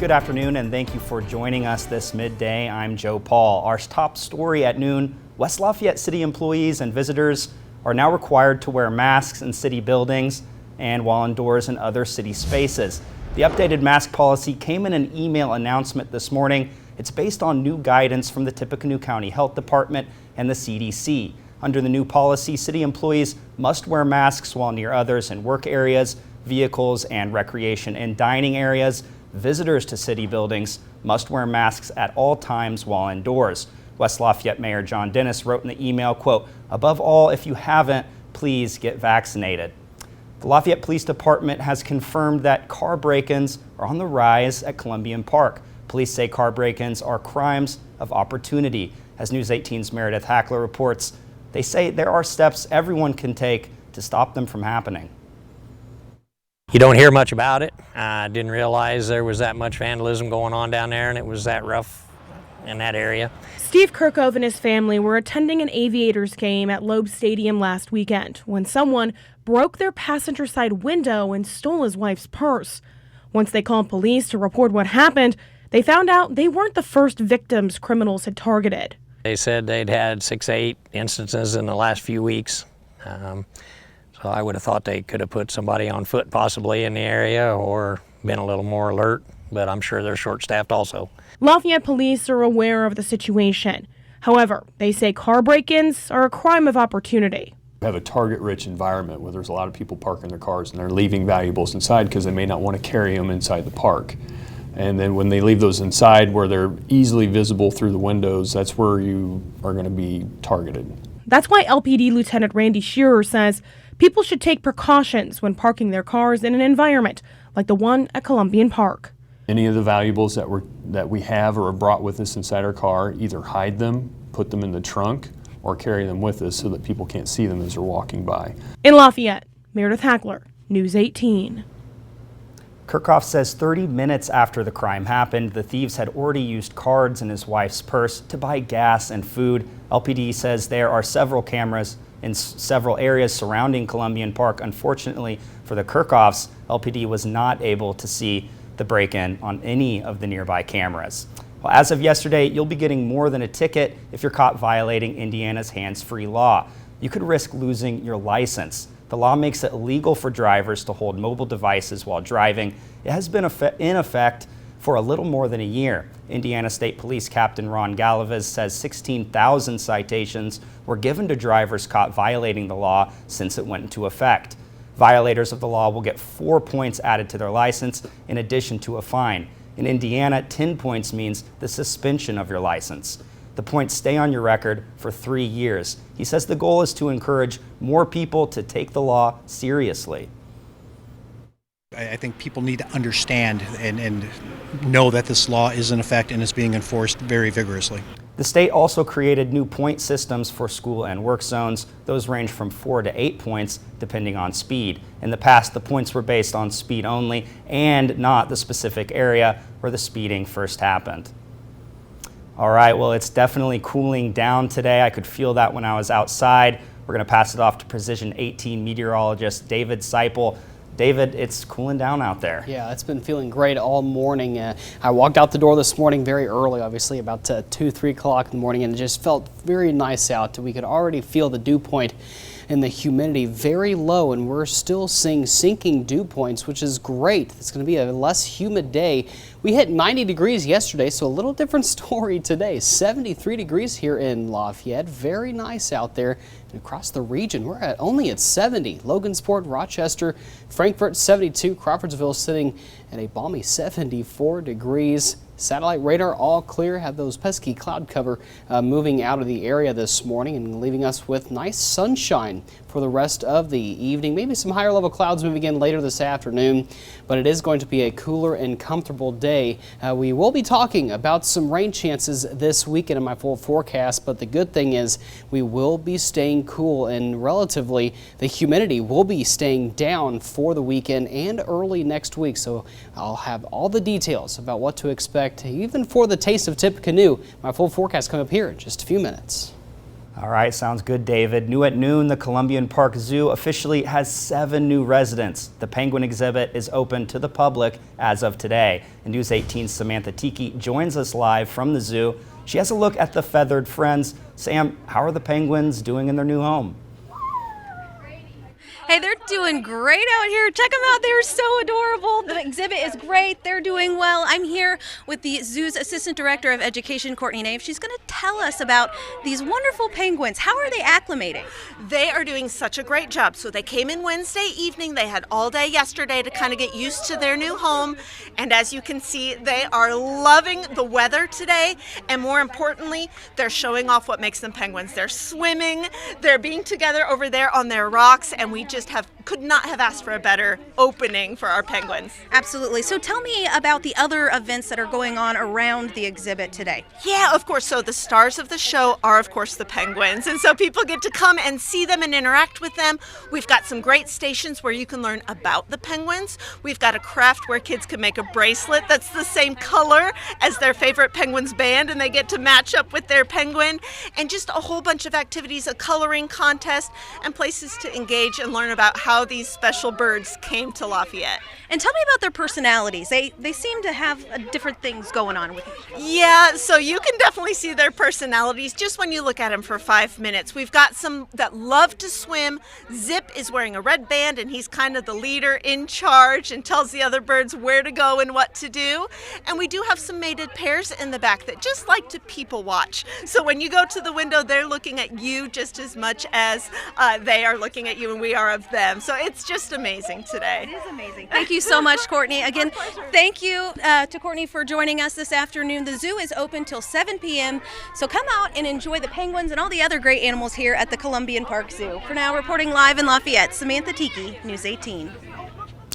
Good afternoon, and thank you for joining us this midday. I'm Joe Paul. Our top story at noon: West Lafayette City employees and visitors are now required to wear masks in city buildings and while indoors in other city spaces. The updated mask policy came in an email announcement this morning. It's based on new guidance from the Tippecanoe County Health Department and the CDC. Under the new policy, city employees must wear masks while near others in work areas, vehicles, and recreation and dining areas. Visitors to city buildings must wear masks at all times while indoors. West Lafayette Mayor John Dennis wrote in the email, quote, "Above all, if you haven't, please get vaccinated." The Lafayette Police Department has confirmed that car break-ins are on the rise at Columbian Park. Police say car break-ins are crimes of opportunity. As News 18's Meredith Hackler reports, they say there are steps everyone can take to stop them from happening. You don't hear much about it. I didn't realize there was that much vandalism going on down there and it was that rough in that area. Steve Kirkove and his family were attending an Aviators game at Loeb Stadium last weekend when someone broke their passenger side window and stole his wife's purse. Once they called police to report what happened, they found out they weren't the first victims criminals had targeted. They said they'd had 6 to 8 instances in the last few weeks. So I would have thought they could have put somebody on foot possibly in the area or been a little more alert, but I'm sure they're short-staffed also. Lafayette police are aware of the situation. However, they say car break-ins are a crime of opportunity. We have a target-rich environment where there's a lot of people parking their cars and they're leaving valuables inside because they may not want to carry them inside the park. And then when they leave those inside where they're easily visible through the windows, that's where you are going to be targeted. That's why LPD Lieutenant Randy Shearer says people should take precautions when parking their cars in an environment like the one at Columbian Park. Any of the valuables that we have or are brought with us inside our car, either hide them, put them in the trunk, or carry them with us so that people can't see them as they're walking by. In Lafayette, Meredith Hackler, News 18. Kirkove says 30 minutes after the crime happened, the thieves had already used cards in his wife's purse to buy gas and food. LPD says there are several cameras in several areas surrounding Columbian Park. Unfortunately for the Kirkoves, LPD was not able to see the break-in on any of the nearby cameras. Well, as of yesterday, you'll be getting more than a ticket if you're caught violating Indiana's hands-free law. You could risk losing your license. The law makes it illegal for drivers to hold mobile devices while driving. It has been in effect for a little more than a year. Indiana State Police Captain Ron Gallivis says 16,000 citations were given to drivers caught violating the law since it went into effect. Violators of the law will get 4 points added to their license in addition to a fine. In Indiana, 10 points means the suspension of your license. The points stay on your record for 3 years. He says the goal is to encourage more people to take the law seriously. I think people need to understand and know that this law is in effect and is being enforced very vigorously. The state also created new point systems for school and work zones. Those range from 4 to 8 points depending on speed. In the past, the points were based on speed only and not the specific area where the speeding first happened. All right, well, it's definitely cooling down today. I could feel that when I was outside. We're going to pass it off to Precision 18 meteorologist David Seipel. David, it's cooling down out there. Yeah, it's been feeling great all morning. I walked out the door this morning very early, obviously about 2, 3 o'clock in the morning, and it just felt very nice out. We could already feel the dew point and the humidity very low, and we're still seeing sinking dew points, which is great. It's going to be a less humid day. We hit 90 degrees yesterday, so a little different story today. 73 degrees here in Lafayette. Very nice out there. And across the region, we're only at 70. Logansport, Rochester, Frankfort 72, Crawfordsville sitting at a balmy 74 degrees. Satellite radar all clear. Had those pesky cloud cover moving out of the area this morning and leaving us with nice sunshine for the rest of the evening. Maybe some higher level clouds moving in later this afternoon, but it is going to be a cooler and comfortable day. We will be talking about some rain chances this weekend in my full forecast, but the good thing is we will be staying cool and relatively the humidity will be staying down for the weekend and early next week. So I'll have all the details about what to expect even for the taste of Tippecanoe. My full forecast coming up here in just a few minutes. All right, sounds good, David. New at noon, the Columbian Park Zoo officially has 7 new residents. The penguin exhibit is open to the public as of today. And News 18's Samantha Tiki joins us live from the zoo. She has a look at the feathered friends. Sam, how are the penguins doing in their new home? Hey, they're doing great out here. Check them out. They're so adorable. The exhibit is great. They're doing well. I'm here with the zoo's Assistant Director of Education, Courtney Nave. She's going to tell us about these wonderful penguins. How are they acclimating? They are doing such a great job. So they came in Wednesday evening. They had all day yesterday to kind of get used to their new home. And as you can see, they are loving the weather today. And more importantly, they're showing off what makes them penguins. They're swimming. They're being together over there on their rocks. And we just could not have asked for a better opening for our penguins. Absolutely. So tell me about the other events that are going on around the exhibit today. Yeah, of course. So the stars of the show are, of course, the penguins. And so people get to come and see them and interact with them. We've got some great stations where you can learn about the penguins. We've got a craft where kids can make a bracelet that's the same color as their favorite penguins band, and they get to match up with their penguin. And just a whole bunch of activities, a coloring contest, and places to engage and learn about how these special birds came to Lafayette. And tell me about their personalities. They seem to have different things going on with them. Yeah, so you can definitely see their personalities just when you look at them for 5 minutes. We've got some that love to swim. Zip is wearing a red band, and he's kind of the leader in charge and tells the other birds where to go and what to do. And we do have some mated pairs in the back that just like to people watch. So when you go to the window, they're looking at you just as much as they are looking at you and we are of them. So it's just amazing today. It is amazing. Thank you so much, Courtney. Again, thank you to Courtney for joining us this afternoon. The zoo is open till 7 p.m., so come out and enjoy the penguins and all the other great animals here at the Columbian Park Zoo. For now, reporting live in Lafayette, Samantha Tiki, News 18.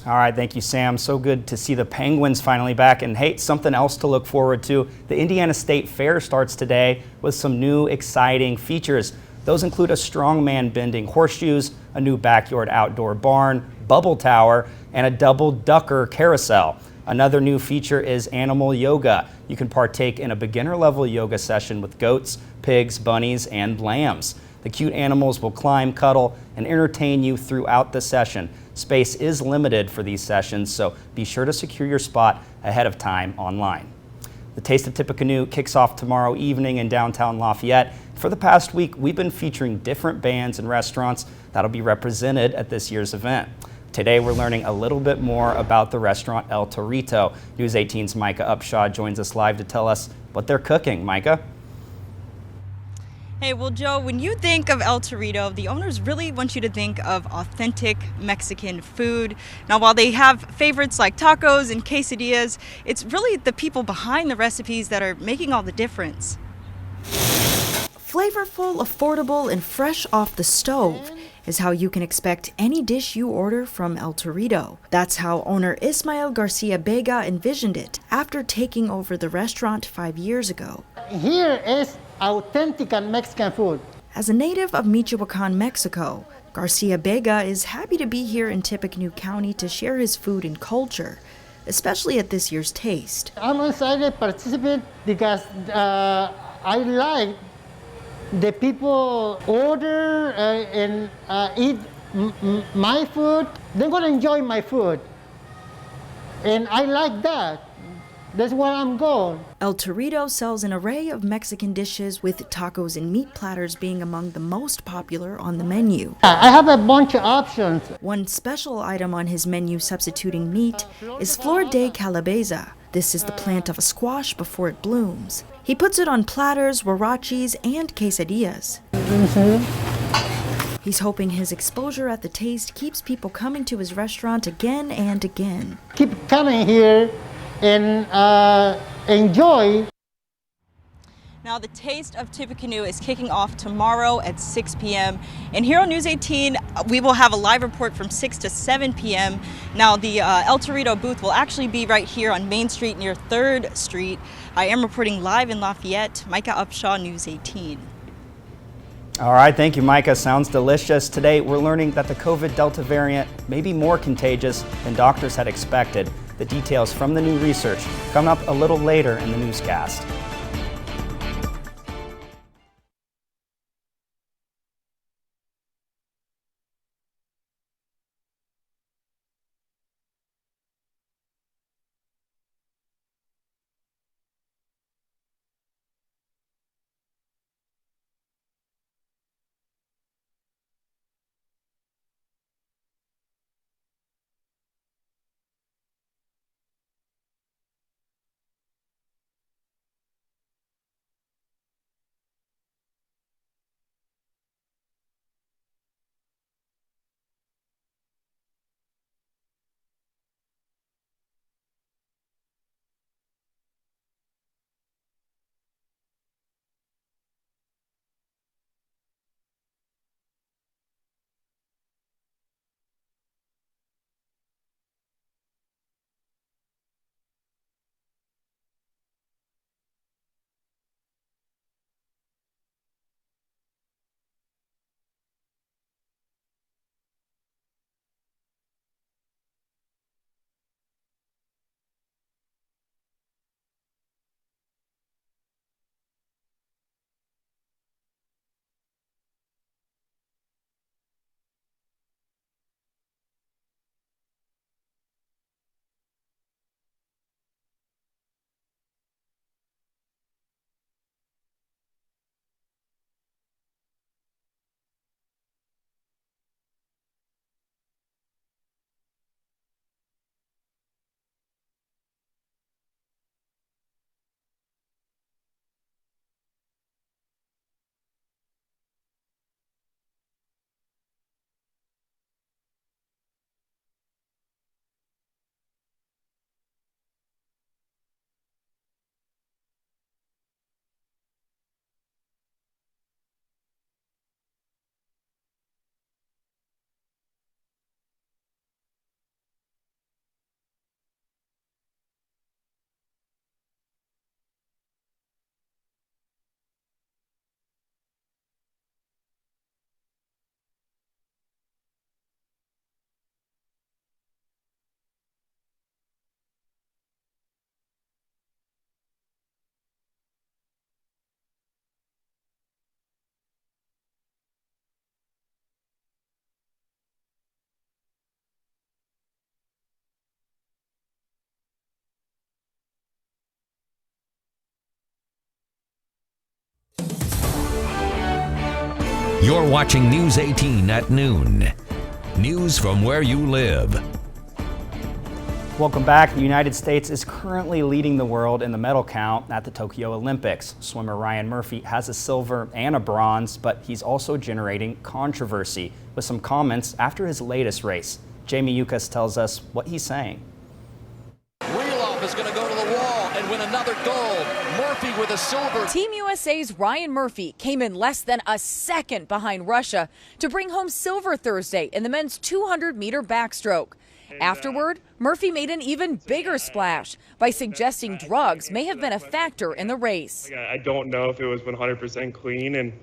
All right, thank you, Sam. So good to see the penguins finally back. And hey, something else to look forward to. The Indiana State Fair starts today with some new exciting features. Those include a strongman bending horseshoes, a new backyard outdoor barn, bubble tower, and a double ducker carousel. Another new feature is animal yoga. You can partake in a beginner level yoga session with goats, pigs, bunnies, and lambs. The cute animals will climb, cuddle, and entertain you throughout the session. Space is limited for these sessions, so be sure to secure your spot ahead of time online. The Taste of Tippecanoe kicks off tomorrow evening in downtown Lafayette. For the past week, we've been featuring different bands and restaurants that'll be represented at this year's event. Today, we're learning a little bit more about the restaurant El Torito. News 18's Micah Upshaw joins us live to tell us what they're cooking. Micah? Hey, well, Joe, when you think of El Torito, the owners really want you to think of authentic Mexican food. Now, while they have favorites like tacos and quesadillas, it's really the people behind the recipes that are making all the difference. Flavorful, affordable, and fresh off the stove is how you can expect any dish you order from El Torito. That's how owner Ismael Garcia Vega envisioned it after taking over the restaurant 5 years ago. Here is authentic Mexican food. As a native of Michoacan, Mexico, Garcia Vega is happy to be here in Tippecanoe County to share his food and culture, especially at this year's Taste. I'm excited to participate because I like the people order and eat my food. They're going to enjoy my food. And I like that. That's where I'm going. El Torito sells an array of Mexican dishes, with tacos and meat platters being among the most popular on the menu. I have a bunch of options. One special item on his menu substituting meat is flor de calabaza. This is the plant of a squash before it blooms. He puts it on platters, huarachis, and quesadillas. He's hoping his exposure at the Taste keeps people coming to his restaurant again and again. Keep coming here and enjoy. Now, the Taste of Tippecanoe is kicking off tomorrow at 6 p.m. And here on News 18, we will have a live report from 6 to 7 p.m. Now, the El Torito booth will actually be right here on Main Street near 3rd Street. I am reporting live in Lafayette. Micah Upshaw, News 18. All right, thank you, Micah. Sounds delicious. Today, we're learning that the COVID Delta variant may be more contagious than doctors had expected. The details from the new research coming up a little later in the newscast. You're watching News 18 at noon. News from where you live. Welcome back. The United States is currently leading the world in the medal count at the Tokyo Olympics. Swimmer Ryan Murphy has a silver and a bronze, but he's also generating controversy with some comments after his latest race. Jamie Yukas tells us what he's saying. Reloff is going to go to the wall and win another gold. Murphy with a silver. Team USA's Ryan Murphy came in less than a second behind Russia to bring home silver Thursday in the men's 200-meter backstroke. Afterward, Murphy made an even bigger splash by suggesting drugs may have been a factor in the race. I don't know if it was 100% clean, and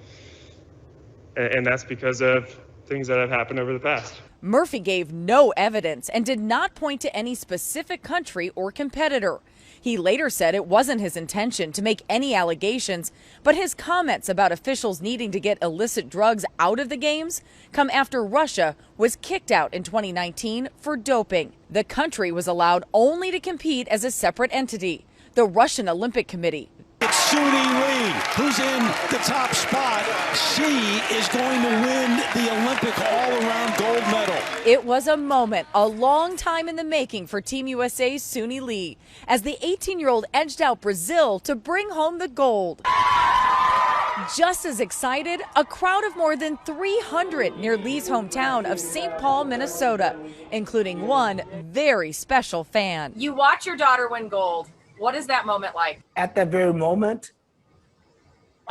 that's because of things that have happened over the past. Murphy gave no evidence and did not point to any specific country or competitor. He later said it wasn't his intention to make any allegations, but his comments about officials needing to get illicit drugs out of the games come after Russia was kicked out in 2019 for doping. The country was allowed only to compete as a separate entity, the Russian Olympic Committee. It's Suni Lee, who's in the top spot. She is going to win the Olympic all-around gold medal. It was a moment, a long time in the making for Team USA's Suni Lee, as the 18-year-old edged out Brazil to bring home the gold. Just as excited, a crowd of more than 300 near Lee's hometown of St. Paul, Minnesota, including one very special fan. You watch your daughter win gold. What is that moment like? At that very moment,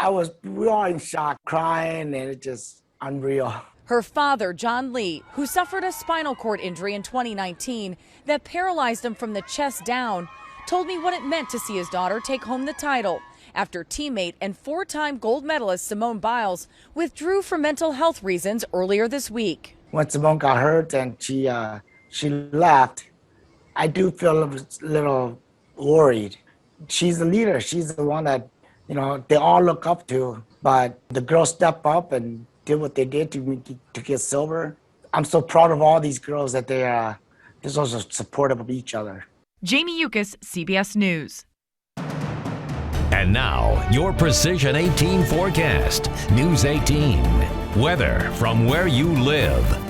we were all in shock, crying, and it's just unreal. Her father, John Lee, who suffered a spinal cord injury in 2019 that paralyzed him from the chest down, told me what it meant to see his daughter take home the title after teammate and four-time gold medalist Simone Biles withdrew for mental health reasons earlier this week. When Simone got hurt and she left, I do feel a little worried. She's the leader. She's the one that, they all look up to. But the girls stepped up and did what they did to get silver. I'm so proud of all these girls that they're so supportive of each other. Jamie Yukas, CBS News. And now, your Precision 18 forecast. News 18. Weather from where you live.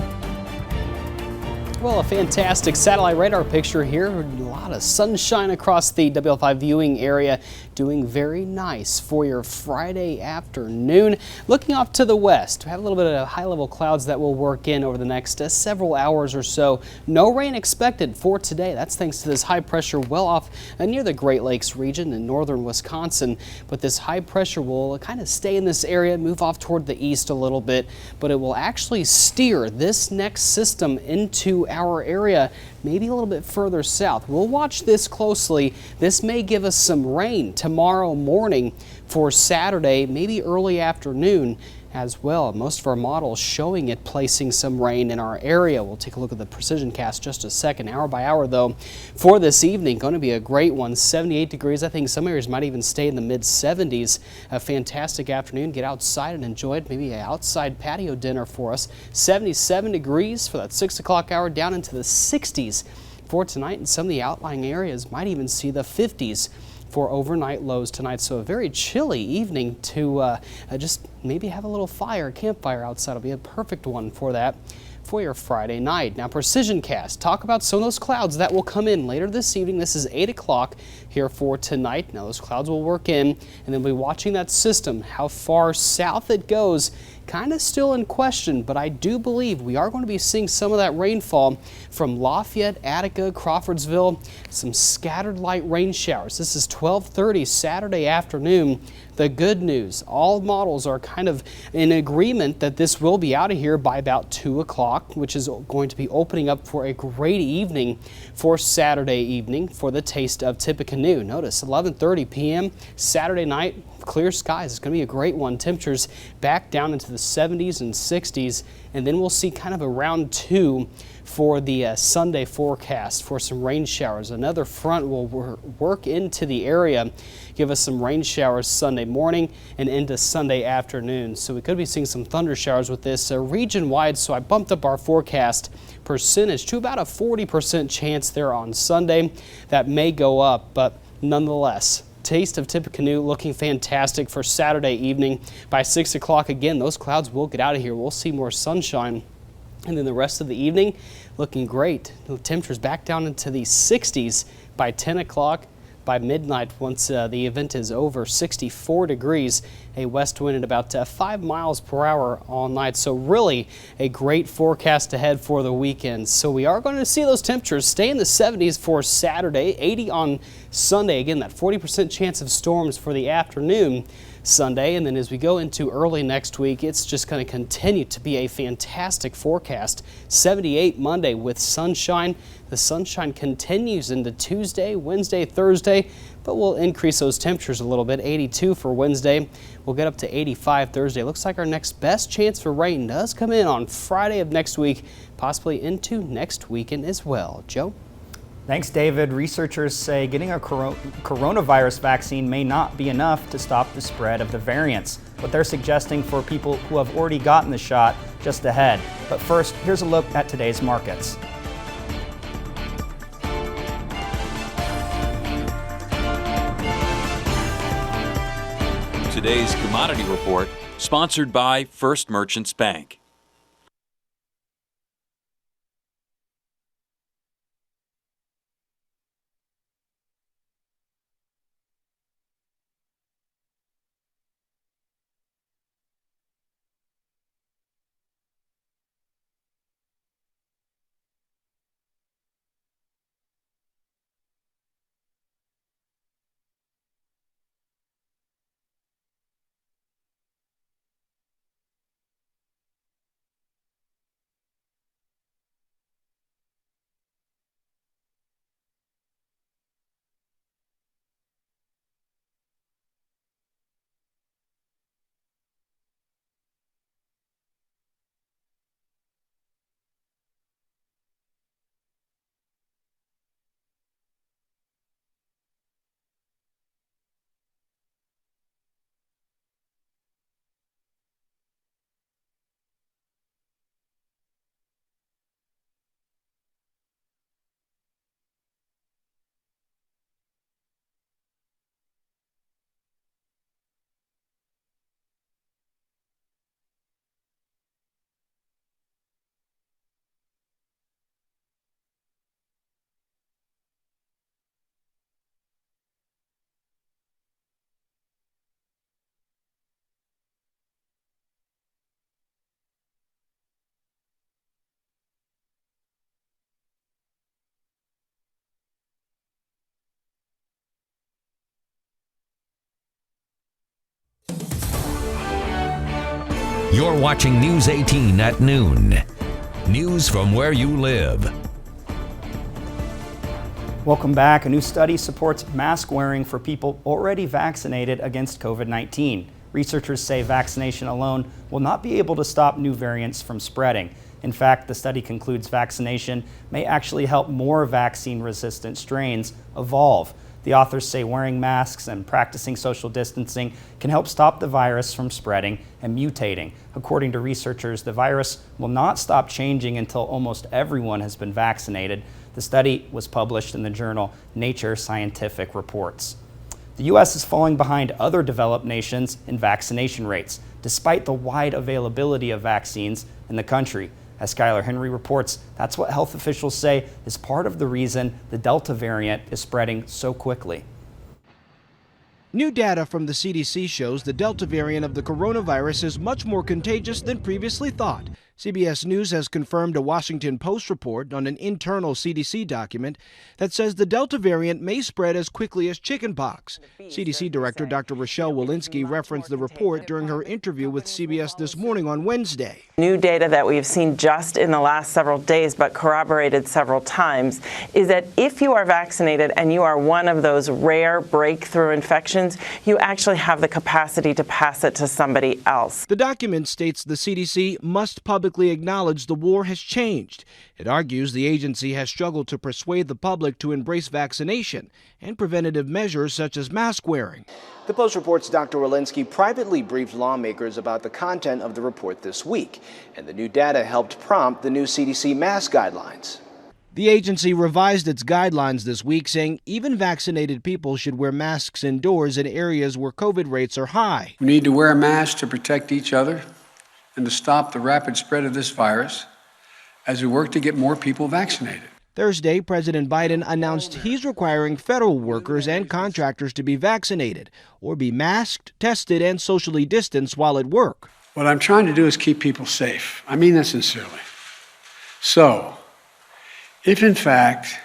Well, a fantastic satellite radar picture here. A lot of sunshine across the WL5 viewing area. Doing very nice for your Friday afternoon. Looking off to the west, we have a little bit of high-level clouds that will work in over the next several hours or so. No rain expected for today. That's thanks to this high pressure well off near the Great Lakes region in northern Wisconsin. But this high pressure will kind of stay in this area, move off toward the east a little bit, but it will actually steer this next system into our area, maybe a little bit further south. We'll watch this closely. This may give us some rain tomorrow morning for Saturday, maybe early afternoon as well. Most of our models showing it placing some rain in our area. We'll take a look at the precision cast just a second. Hour by hour though, for this evening, going to be a great one. 78 degrees. I think some areas might even stay in the mid 70s. A fantastic afternoon. Get outside and enjoy it. Maybe an outside patio dinner for us. 77 degrees for that 6 o'clock hour, down into the 60s for tonight. And some of the outlying areas might even see the 50s for overnight lows tonight. So a very chilly evening to just maybe have a little campfire outside. It'll be a perfect one for that for your Friday night. Now, precision cast, talk about some of those clouds that will come in later this evening. This is 8 o'clock here for tonight. Now those clouds will work in, and then we'll be watching that system. How far south it goes, kind of still in question, but I do believe we are going to be seeing some of that rainfall from Lafayette, Attica, Crawfordsville, some scattered light rain showers. This is 12:30 Saturday afternoon. The good news, all models are kind of in agreement that this will be out of here by about 2 o'clock, which is going to be opening up for a great evening for Saturday evening for the taste of Tippecanoe. Notice 11:30 p.m. Saturday night, clear skies. It's going to be a great one. Temperatures back down into the 70s and 60s, and then we'll see kind of a round 2 for the Sunday forecast for some rain showers. Another front will work into the area, give us some rain showers Sunday morning and into Sunday afternoon. So we could be seeing some thunder showers with this region-wide, so I bumped up our forecast percentage to about a 40% chance there on Sunday. That may go up, but nonetheless, taste of Tippecanoe looking fantastic for Saturday evening. By 6 o'clock again, those clouds will get out of here. We'll see more sunshine. And then the rest of the evening looking great. The temperatures back down into the 60s by 10 o'clock. By midnight, once the event is over, 64 degrees, a west wind at about 5 miles per hour all night. So really a great forecast ahead for the weekend. So we are going to see those temperatures stay in the 70s for Saturday, 80 on Sunday. Again, that 40% chance of storms for the afternoon Sunday. And then as we go into early next week, it's just going to continue to be a fantastic forecast. 78 Monday with sunshine. The sunshine continues into Tuesday, Wednesday, Thursday, but we'll increase those temperatures a little bit. 82 for Wednesday. We'll get up to 85 Thursday. Looks like our next best chance for rain does come in on Friday of next week, possibly into next weekend as well. Joe? Thanks, David. Researchers say getting a coronavirus vaccine may not be enough to stop the spread of the variants. What they're suggesting for people who have already gotten the shot just ahead. But first, here's a look at today's markets. Today's commodity report, sponsored by First Merchants Bank. You're watching News 18 at noon. News from where you live. Welcome back. A new study supports mask wearing for people already vaccinated against COVID-19. Researchers say vaccination alone will not be able to stop new variants from spreading. In fact, the study concludes vaccination may actually help more vaccine-resistant strains evolve. The authors say wearing masks and practicing social distancing can help stop the virus from spreading and mutating. According to researchers, the virus will not stop changing until almost everyone has been vaccinated. The study was published in the journal Nature Scientific Reports. The U.S. is falling behind other developed nations in vaccination rates, despite the wide availability of vaccines in the country. As Skylar Henry reports, that's what health officials say is part of the reason the Delta variant is spreading so quickly. New data from the CDC shows the Delta variant of the coronavirus is much more contagious than previously thought. CBS News has confirmed a Washington Post report on an internal CDC document that says the Delta variant may spread as quickly as chickenpox. CDC Director Dr. Rochelle Walensky referenced the report during her interview with CBS This Morning on Wednesday. New data that we've seen just in the last several days, but corroborated several times, is that if you are vaccinated and you are one of those rare breakthrough infections, you actually have the capacity to pass it to somebody else. The document states the CDC must publicly acknowledge the war has changed. It argues the agency has struggled to persuade the public to embrace vaccination and preventative measures such as mask wearing. The Post reports Dr. Walensky privately briefed lawmakers about the content of the report this week, and the new data helped prompt the new CDC mask guidelines. The agency revised its guidelines this week, saying even vaccinated people should wear masks indoors in areas where COVID rates are high. We need to wear a mask to protect each other and to stop the rapid spread of this virus as we work to get more people vaccinated. Thursday, President Biden announced he's requiring federal workers and contractors to be vaccinated or be masked, tested, and socially distanced while at work. What I'm trying to do is keep people safe. I mean that sincerely. So, if in fact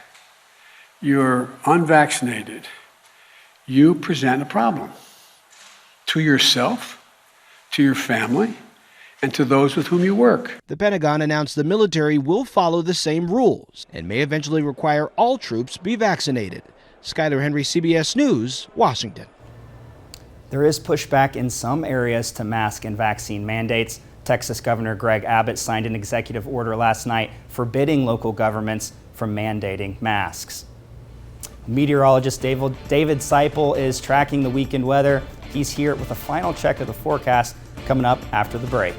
you're unvaccinated, you present a problem to yourself, to your family, and to those with whom you work. The Pentagon announced the military will follow the same rules and may eventually require all troops be vaccinated. Skyler Henry, CBS News, Washington. There is pushback in some areas to mask and vaccine mandates. Texas Governor Greg Abbott signed an executive order last night forbidding local governments from mandating masks. Meteorologist David Seipel is tracking the weekend weather. He's here with a final check of the forecast coming up after the break.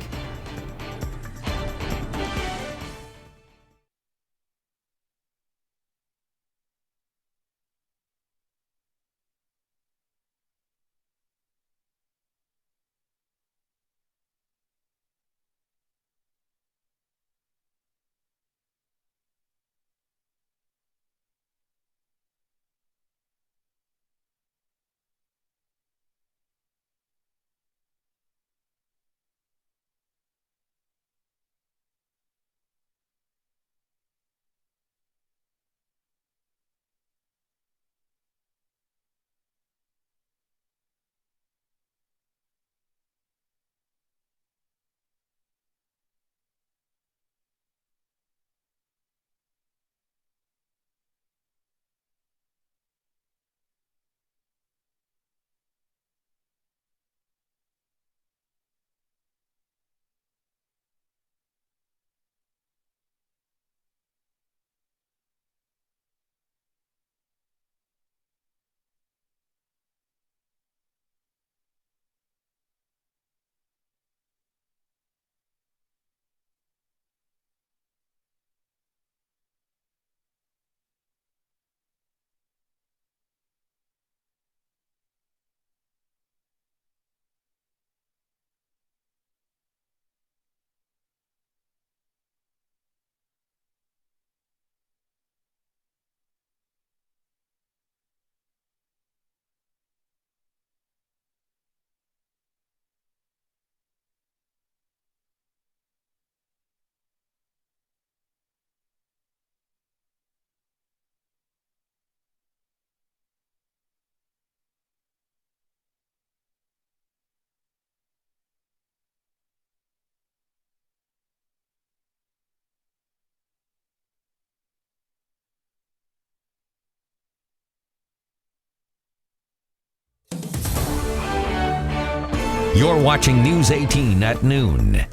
You're watching News 18 at noon.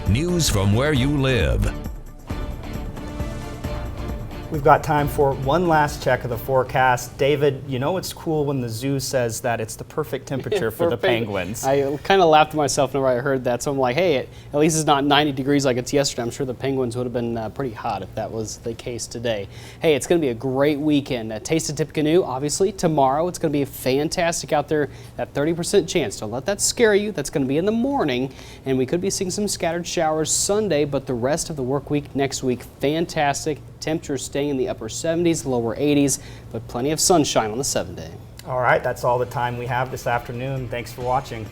News from where you live. We've got time for one last check of the forecast. David, you know it's cool when the zoo says that it's the perfect temperature for the penguins. I kind of laughed to myself whenever I heard that, so I'm like, hey, at least it's not 90 degrees like it's yesterday. I'm sure the penguins would have been pretty hot if that was the case today. Hey, it's going to be a great weekend. Taste of Tippecanoe, obviously, tomorrow. It's going to be fantastic out there. That 30% chance. Don't let that scare you. That's going to be in the morning, and we could be seeing some scattered showers Sunday, but the rest of the work week next week, fantastic. Temperatures staying in the upper 70s, lower 80s, but plenty of sunshine on the 7-day. All right, that's all the time we have this afternoon. Thanks for watching.